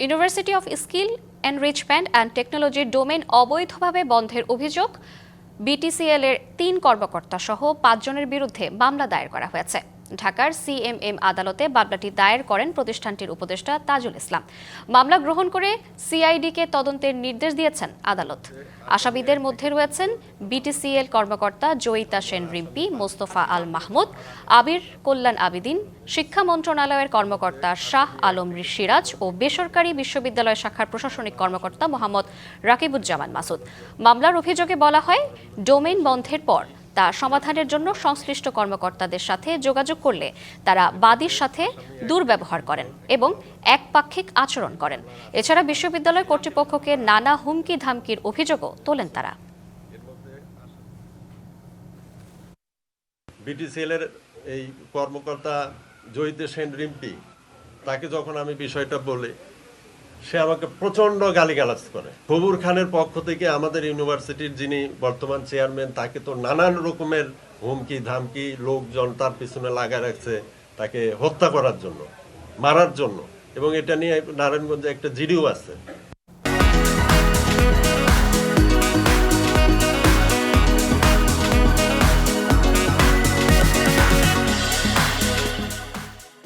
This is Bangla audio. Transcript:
University of skill enrichment and টেকনোলজির ডোমেইন অবৈধভাবে বন্ধের অভিযোগ বিটিসিএল এর ৩ কর্মকর্তা সহ ৫ জনের বিরুদ্ধে মামলা দায়ের করা হয়েছে। ঢাকার সিএমএম আদালতে মামলাটি দায়ের করেন প্রতিষ্ঠানটির উপদেষ্টা তাজুল ইসলাম। মামলা গ্রহণ করে সিআইডিকে তদন্তের নির্দেশ দিয়েছেন আদালত। আসামিদের মধ্যে রয়েছেন বিটিসিএল কর্মকর্তা জয়িতা সেন রিম্পি, মোস্তফা আল মাহমুদ, আবির কল্যাণ আবিদিন, শিক্ষা মন্ত্রণালয়ের কর্মকর্তা শাহ আলম সিরাজ ও বেসরকারি বিশ্ববিদ্যালয় শাখার প্রশাসনিক কর্মকর্তা মোহাম্মদ রাকিবুজ্জামান মাসুদ। মামলার অভিযোগে বলা হয়, ডোমেইন বন্ধের পর তা সমাধানের জন্য সংশ্লিষ্ট কর্মকর্তাদের সাথে যোগাযোগ করলে তারা বাদীর সাথে দুর্ব্যবহার করেন এবং একপাক্ষিক আচরণ করেন। এছাড়া বিশ্ববিদ্যালয় কর্তৃপক্ষকে নানা হুমকি ধামকির অভিযোগও তোলেন তারা। বিটিসিএল এর এই কর্মকর্তা জয়িতা সেন রিম্পি, তাকে যখন আমি বিষয়টা বলি, সে আমাকে প্রচন্ড গালিগালাজ করে। খবুর খানের পক্ষ থেকে আমাদের ইউনিভার্সিটির যিনি বর্তমান চেয়ারম্যান, তাকে তো নানান রকমের হুমকি ধামকি, লোকজন তার পিছনে লাগায় রাখছে তাকে হত্যা করার জন্য, মারার জন্য, এবং এটা নিয়ে নারায়ণগঞ্জে একটা জিডিও আছে।